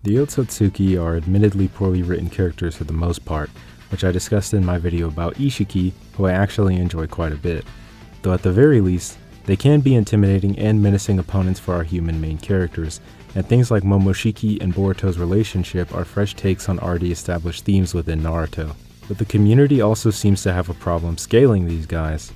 The Otsutsuki are admittedly poorly written characters for the most part, which I discussed in my video about Ishiki, who I actually enjoy quite a bit. Though at the very least, they can be intimidating and menacing opponents for our human main characters, and things like Momoshiki and Boruto's relationship are fresh takes on already established themes within Naruto. But the community also seems to have a problem scaling these guys.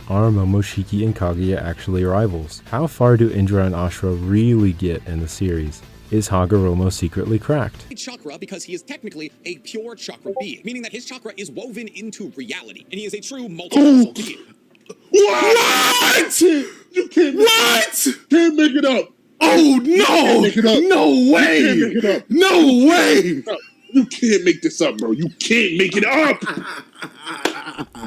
Are Momoshiki and Kaguya actually rivals? How far do Indra and Ashura really get in the series? Is Hagoromo secretly cracked? Chakra because he is technically a pure chakra being, meaning that his chakra is woven into reality, and he is a true multiversal being. What? You can't. What? Can't make it up. Oh no! Make it up. No way! You can't make it up. No way! You can't make this up, bro. You can't make it up.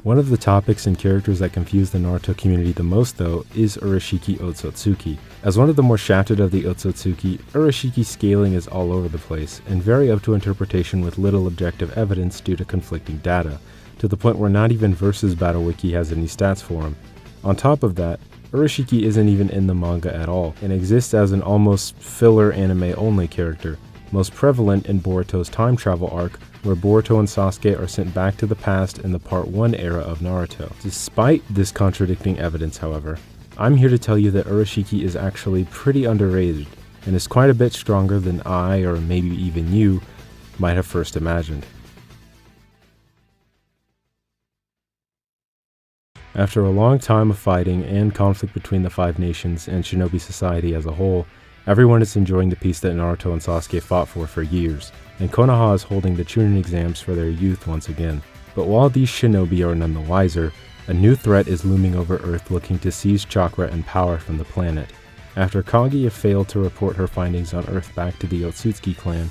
One of the topics and characters that confuse the Naruto community the most, though, is Urashiki Otsutsuki. As one of the more shafted of the Otsutsuki, Urashiki's scaling is all over the place, and very up to interpretation with little objective evidence due to conflicting data, to the point where not even Versus Battle Wiki has any stats for him. On top of that, Urashiki isn't even in the manga at all, and exists as an almost filler anime-only character, most prevalent in Boruto's time travel arc, where Boruto and Sasuke are sent back to the past in the Part 1 era of Naruto. Despite this contradicting evidence, however, I'm here to tell you that Urashiki is actually pretty underrated, and is quite a bit stronger than I, or maybe even you, might have first imagined. After a long time of fighting and conflict between the Five Nations and Shinobi society as a whole, everyone is enjoying the peace that Naruto and Sasuke fought for years, and Konoha is holding the Chunin exams for their youth once again. But while these shinobi are none the wiser, a new threat is looming over Earth looking to seize chakra and power from the planet. After Kaguya failed to report her findings on Earth back to the Otsutsuki clan,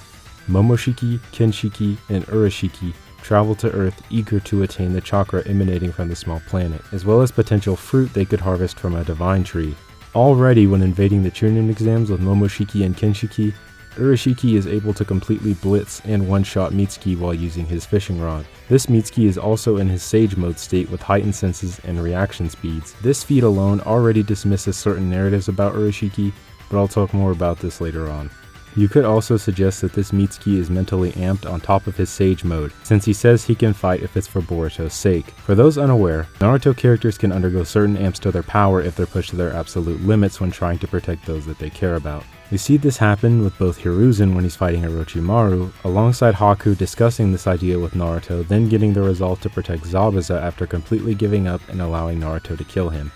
Momoshiki, Kinshiki, and Urashiki travel to Earth eager to attain the chakra emanating from the small planet, as well as potential fruit they could harvest from a divine tree. Already when invading the Chunin exams with Momoshiki and Kinshiki, Urashiki is able to completely blitz and one-shot Mitsuki while using his fishing rod. This Mitsuki is also in his Sage Mode state with heightened senses and reaction speeds. This feat alone already dismisses certain narratives about Urashiki, but I'll talk more about this later on. You could also suggest that this Mitsuki is mentally amped on top of his Sage Mode, since he says he can fight if it's for Boruto's sake. For those unaware, Naruto characters can undergo certain amps to their power if they're pushed to their absolute limits when trying to protect those that they care about. We see this happen with both Hiruzen when he's fighting Orochimaru, alongside Haku discussing this idea with Naruto, then getting the resolve to protect Zabuza after completely giving up and allowing Naruto to kill him.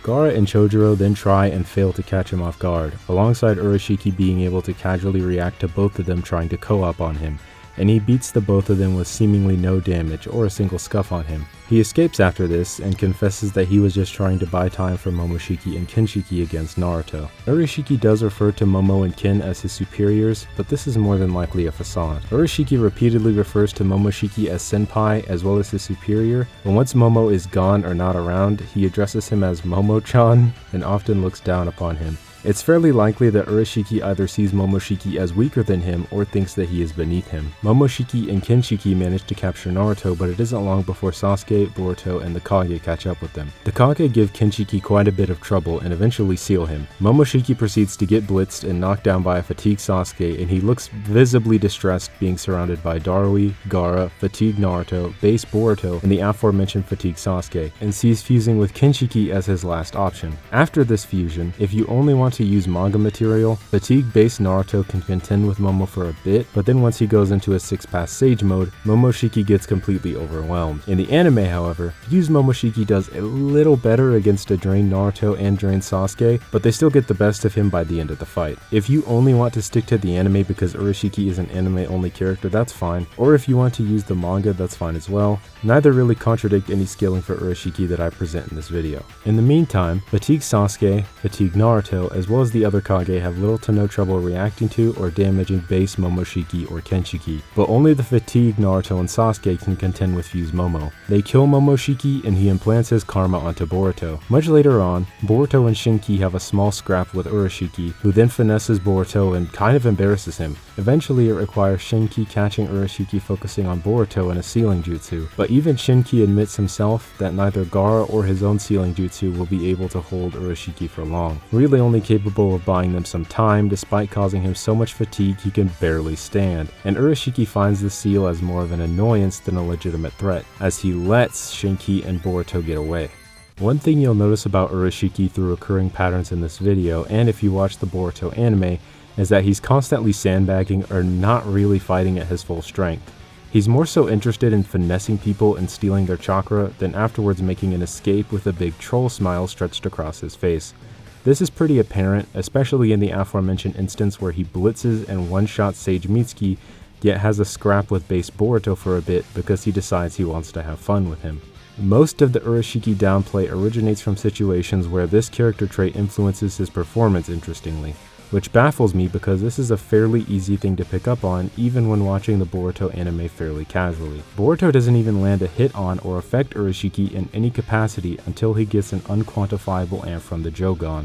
Gaara and Chojuro then try and fail to catch him off guard, alongside Urashiki being able to casually react to both of them trying to co-op on him, and he beats the both of them with seemingly no damage or a single scuff on him. He escapes after this and confesses that he was just trying to buy time for Momoshiki and Kinshiki against Naruto. Urashiki does refer to Momo and Kin as his superiors, but this is more than likely a facade. Urashiki repeatedly refers to Momoshiki as senpai as well as his superior, but once Momo is gone or not around, he addresses him as Momo-chan and often looks down upon him. It's fairly likely that Urashiki either sees Momoshiki as weaker than him or thinks that he is beneath him. Momoshiki and Kinshiki manage to capture Naruto, but it isn't long before Sasuke, Boruto, and the Kage catch up with them. The Kage give Kinshiki quite a bit of trouble and eventually seal him. Momoshiki proceeds to get blitzed and knocked down by a fatigued Sasuke, and he looks visibly distressed being surrounded by Darui, Gaara, fatigued Naruto, base Boruto, and the aforementioned fatigued Sasuke, and sees fusing with Kinshiki as his last option. After this fusion, if you only want to use manga material, fatigued-based Naruto can contend with Momo for a bit, but then once he goes into his 6-pass Sage Mode, Momoshiki gets completely overwhelmed. In the anime, however, fused Momoshiki does a little better against a drained Naruto and drained Sasuke, but they still get the best of him by the end of the fight. If you only want to stick to the anime because Urashiki is an anime-only character, that's fine, or if you want to use the manga, that's fine as well. Neither really contradict any scaling for Urashiki that I present in this video. In the meantime, fatigued Sasuke, fatigued Naruto, as well as the other Kage have little to no trouble reacting to or damaging base Momoshiki or Kinshiki, but only the fatigued Naruto and Sasuke can contend with fused Momo. They kill Momoshiki and he implants his karma onto Boruto. Much later on, Boruto and Shinki have a small scrap with Urashiki, who then finesses Boruto and kind of embarrasses him. Eventually, it requires Shinki catching Urashiki focusing on Boruto in a sealing jutsu, but even Shinki admits himself that neither Gaara or his own sealing jutsu will be able to hold Urashiki for long, really only capable of buying them some time despite causing him so much fatigue he can barely stand, and Urashiki finds the seal as more of an annoyance than a legitimate threat, as he lets Shinki and Boruto get away. One thing you'll notice about Urashiki through recurring patterns in this video, and if you watch the Boruto anime, is that he's constantly sandbagging or not really fighting at his full strength. He's more so interested in finessing people and stealing their chakra than afterwards making an escape with a big troll smile stretched across his face. This is pretty apparent, especially in the aforementioned instance where he blitzes and one-shots Sage Mitsuki, yet has a scrap with base Boruto for a bit because he decides he wants to have fun with him. Most of the Urashiki downplay originates from situations where this character trait influences his performance interestingly, which baffles me because this is a fairly easy thing to pick up on even when watching the Boruto anime fairly casually. Boruto doesn't even land a hit on or affect Urashiki in any capacity until he gets an unquantifiable amp from the Jogan.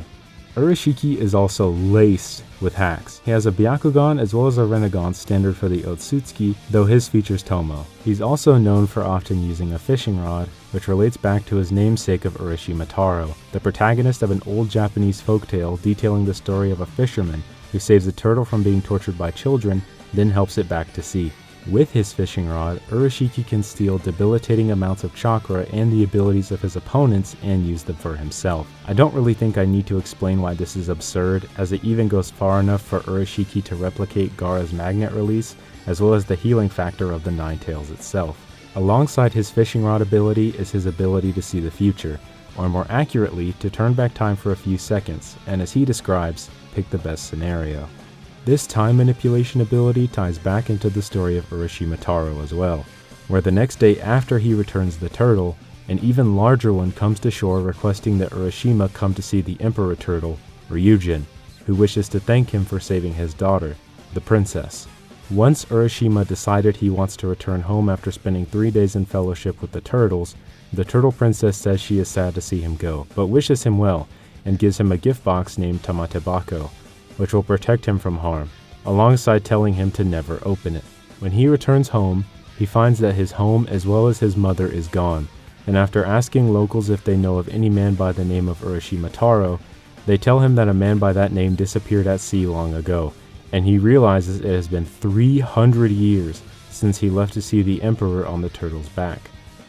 Urashiki is also laced with hacks. He has a Byakugan as well as a Renegon standard for the Otsutsuki, though his features Tomo. He's also known for often using a fishing rod, which relates back to his namesake of Urashima Taro, the protagonist of an old Japanese folktale detailing the story of a fisherman who saves a turtle from being tortured by children, then helps it back to sea. With his fishing rod, Urashiki can steal debilitating amounts of chakra and the abilities of his opponents and use them for himself. I don't really think I need to explain why this is absurd, as it even goes far enough for Urashiki to replicate Gaara's magnet release, as well as the healing factor of the Nine Tails itself. Alongside his fishing rod ability is his ability to see the future, or more accurately, to turn back time for a few seconds, and as he describes, pick the best scenario. This time manipulation ability ties back into the story of Urashima Taro as well, where the next day after he returns the turtle, an even larger one comes to shore requesting that Urashima come to see the Emperor Turtle, Ryujin, who wishes to thank him for saving his daughter, the princess. Once Urashima decided he wants to return home after spending 3 days in fellowship with the turtles, the turtle princess says she is sad to see him go, but wishes him well, and gives him a gift box named Tamatebako, which will protect him from harm, alongside telling him to never open it. When he returns home, he finds that his home as well as his mother is gone, and after asking locals if they know of any man by the name of Urashima Taro, they tell him that a man by that name disappeared at sea long ago, and he realizes it has been 300 years since he left to see the Emperor on the turtle's back.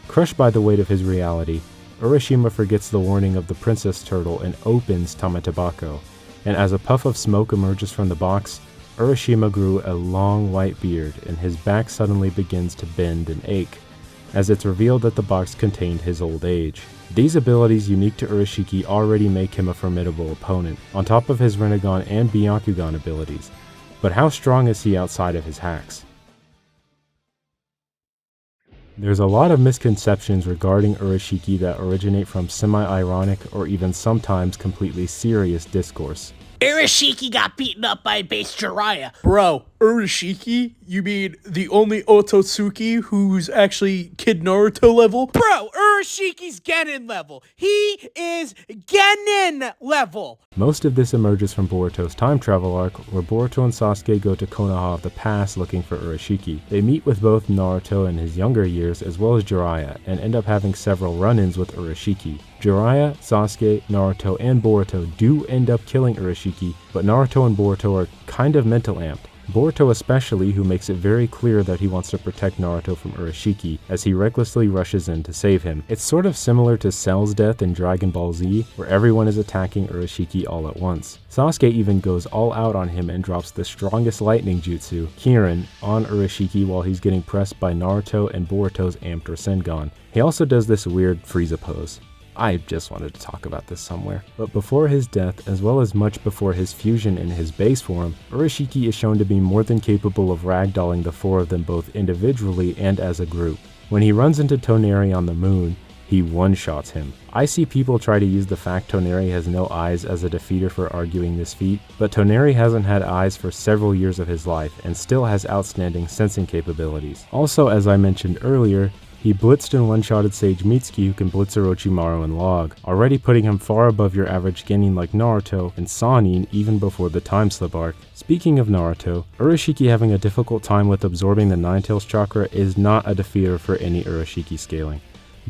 Crushed by the weight of his reality, Urashima forgets the warning of the Princess Turtle and opens Tamatebako, and as a puff of smoke emerges from the box, Urashima grew a long white beard and his back suddenly begins to bend and ache, as it's revealed that the box contained his old age. These abilities unique to Urashiki already make him a formidable opponent, on top of his Renegon and Byakugan abilities, but how strong is he outside of his hacks? There's a lot of misconceptions regarding Urashiki that originate from semi-ironic or even sometimes completely serious discourse. Urashiki got beaten up by base Jiraiya. Bro, Urashiki? You mean the only Otsutsuki who's actually Kid Naruto level? Bro, Urashiki's Genin level. He is Genin level. Most of this emerges from Boruto's time travel arc, where Boruto and Sasuke go to Konoha of the past looking for Urashiki. They meet with both Naruto in his younger years as well as Jiraiya, and end up having several run-ins with Urashiki. Jiraiya, Sasuke, Naruto, and Boruto do end up killing Urashiki, but Naruto and Boruto are kind of mental amped. Boruto especially, who makes it very clear that he wants to protect Naruto from Urashiki, as he recklessly rushes in to save him. It's sort of similar to Cell's death in Dragon Ball Z, where everyone is attacking Urashiki all at once. Sasuke even goes all out on him and drops the strongest lightning jutsu, Kirin, on Urashiki while he's getting pressed by Naruto and Boruto's amped Rasengan. He also does this weird Frieza pose. I just wanted to talk about this somewhere. But before his death, as well as much before his fusion in his base form, Urashiki is shown to be more than capable of ragdolling the four of them both individually and as a group. When he runs into Toneri on the moon, he one-shots him. I see people try to use the fact Toneri has no eyes as a defeater for arguing this feat, but Toneri hasn't had eyes for several years of his life and still has outstanding sensing capabilities. Also, as I mentioned earlier, He blitzed and one-shotted Sage Mitsuki, who can blitz Orochimaru and Log, already putting him far above your average genin like Naruto and Sannin even before the time slip arc. Speaking of Naruto, Urashiki having a difficult time with absorbing the Ninetales chakra is not a defeater for any Urashiki scaling.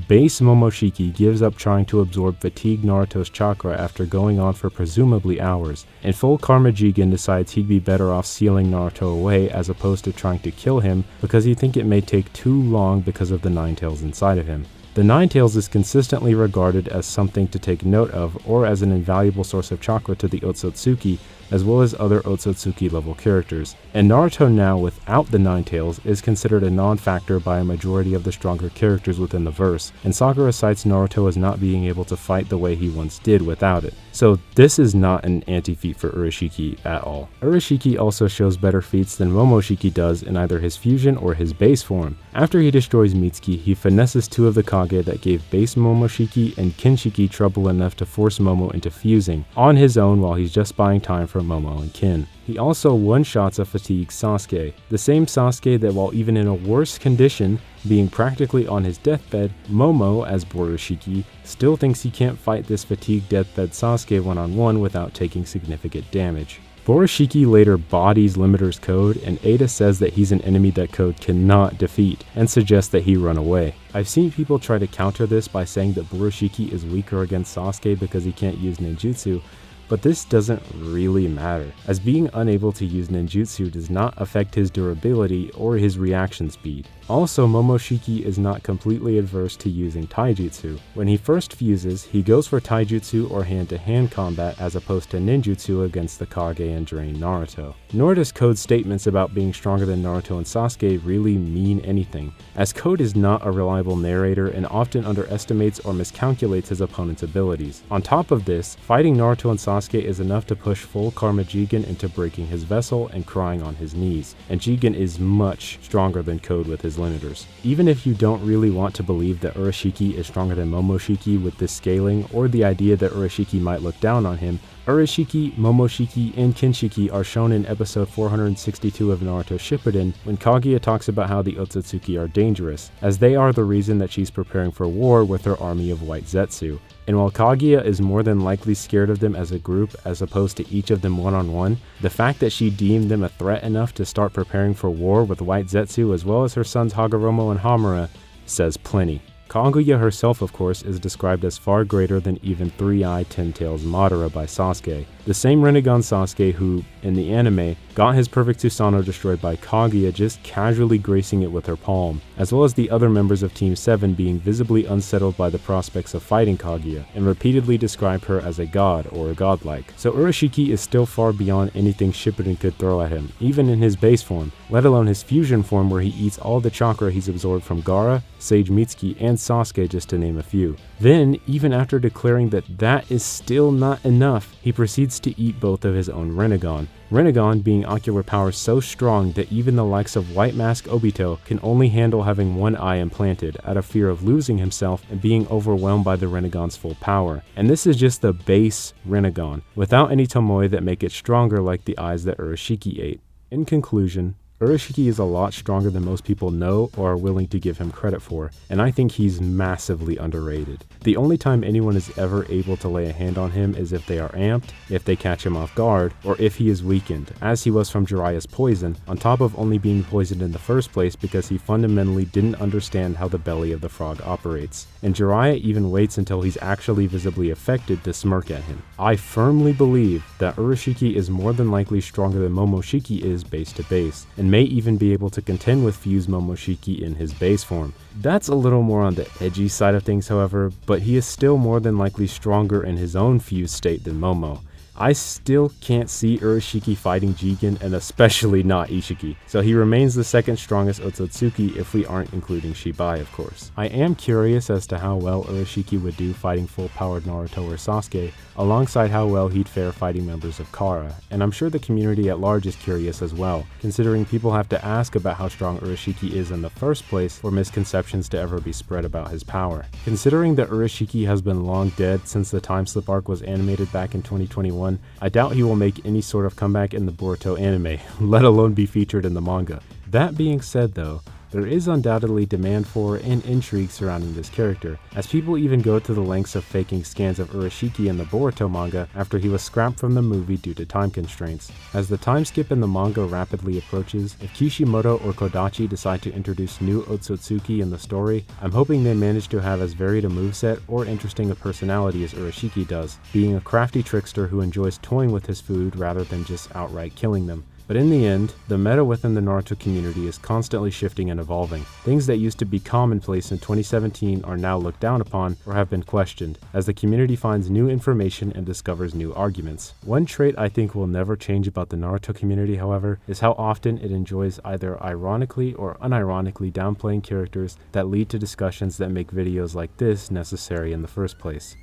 Base Momoshiki gives up trying to absorb fatigued Naruto's chakra after going on for presumably hours, and full Karma Jigen decides he'd be better off sealing Naruto away as opposed to trying to kill him because he thinks it may take too long because of the Ninetales inside of him. The Ninetales is consistently regarded as something to take note of or as an invaluable source of chakra to the Otsutsuki as well as other Otsutsuki level characters, and Naruto now without the Ninetales is considered a non-factor by a majority of the stronger characters within the verse, and Sakura cites Naruto as not being able to fight the way he once did without it. So this is not an anti-feat for Urashiki at all. Urashiki also shows better feats than Momoshiki does in either his fusion or his base form. After he destroys Mitsuki, he finesses two of the Kage that gave base Momoshiki and Kinshiki trouble enough to force Momo into fusing, on his own while he's just buying time for Momo and Kin. He also one-shots a fatigued Sasuke, the same Sasuke that while even in a worse condition, being practically on his deathbed, Momo, as Borushiki, still thinks he can't fight this fatigued deathbed Sasuke one-on-one without taking significant damage. Borushiki later bodies Limiter's Code, and Ada says that he's an enemy that Code cannot defeat, and suggests that he run away. I've seen people try to counter this by saying that Borushiki is weaker against Sasuke because he can't use ninjutsu, but this doesn't really matter, as being unable to use ninjutsu does not affect his durability or his reaction speed. Also, Momoshiki is not completely adverse to using taijutsu. When he first fuses, he goes for taijutsu or hand-to-hand combat as opposed to ninjutsu against the Kage and Drain Naruto. Nor does Code's statements about being stronger than Naruto and Sasuke really mean anything, as Code is not a reliable narrator and often underestimates or miscalculates his opponent's abilities. On top of this, fighting Naruto and Sasuke is enough to push full Karma Jigen into breaking his vessel and crying on his knees, and Jigen is much stronger than Code with his limiters. Even if you don't really want to believe that Urashiki is stronger than Momoshiki with this scaling, or the idea that Urashiki might look down on him, Urashiki, Momoshiki, and Kinshiki are shown in episode 462 of Naruto Shippuden when Kaguya talks about how the Otsutsuki are dangerous, as they are the reason that she's preparing for war with her army of white Zetsu. And while Kaguya is more than likely scared of them as a group as opposed to each of them one-on-one, the fact that she deemed them a threat enough to start preparing for war with white Zetsu as well as her sons Hagoromo and Hamura says plenty. Kaguya herself, of course, is described as far greater than even Three-Eye Ten Tails Madara by Sasuke, the same Rinnegan Sasuke who, in the anime, got his perfect Susanoo destroyed by Kaguya just casually gracing it with her palm, as well as the other members of Team 7 being visibly unsettled by the prospects of fighting Kaguya, and repeatedly describe her as a god or a godlike. So Urashiki is still far beyond anything Shippuden could throw at him, even in his base form, let alone his fusion form where he eats all the chakra he's absorbed from Gaara, Sage Mitsuki, and Sasuke, just to name a few. Then, even after declaring that that is still not enough, he proceeds to eat both of his own Rinnegan. Rinnegan being ocular power so strong that even the likes of White Mask Obito can only handle having one eye implanted out of fear of losing himself and being overwhelmed by the Rinnegan's full power. And this is just the base Rinnegan, without any Tomoe that make it stronger like the eyes that Urashiki ate. In conclusion, Urashiki is a lot stronger than most people know or are willing to give him credit for, and I think he's massively underrated. The only time anyone is ever able to lay a hand on him is if they are amped, if they catch him off guard, or if he is weakened, as he was from Jiraiya's poison, on top of only being poisoned in the first place because he fundamentally didn't understand how the belly of the frog operates. And Jiraiya even waits until he's actually visibly affected to smirk at him. I firmly believe that Urashiki is more than likely stronger than Momoshiki is base to base, and may even be able to contend with fused Momoshiki in his base form. That's a little more on the edgy side of things, however, but he is still more than likely stronger in his own fused state than Momo. I still can't see Urashiki fighting Jigen, and especially not Ishiki, so he remains the second strongest Otsutsuki if we aren't including Shibai, of course. I am curious as to how well Urashiki would do fighting full-powered Naruto or Sasuke, alongside how well he'd fare fighting members of Gaara, and I'm sure the community at large is curious as well, considering people have to ask about how strong Urashiki is in the first place for misconceptions to ever be spread about his power. Considering that Urashiki has been long dead since the time slip arc was animated back in 2021, I doubt he will make any sort of comeback in the Boruto anime, let alone be featured in the manga. That being said though, There is undoubtedly demand for and intrigue surrounding this character, as people even go to the lengths of faking scans of Urashiki in the Boruto manga after he was scrapped from the movie due to time constraints. As the time skip in the manga rapidly approaches, if Kishimoto or Kodachi decide to introduce new Otsutsuki in the story, I'm hoping they manage to have as varied a moveset or interesting a personality as Urashiki does, being a crafty trickster who enjoys toying with his food rather than just outright killing them. But in the end, the meta within the Naruto community is constantly shifting and evolving. Things that used to be commonplace in 2017 are now looked down upon or have been questioned, as the community finds new information and discovers new arguments. One trait I think will never change about the Naruto community, however, is how often it enjoys either ironically or unironically downplaying characters that lead to discussions that make videos like this necessary in the first place.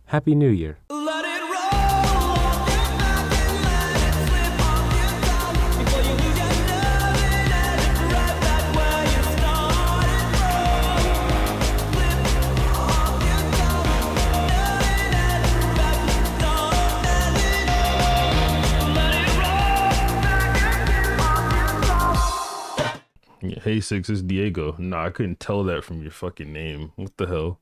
Happy New Year! Hey, Six, it's Diego. Nah, I couldn't tell that from your fucking name. What the hell?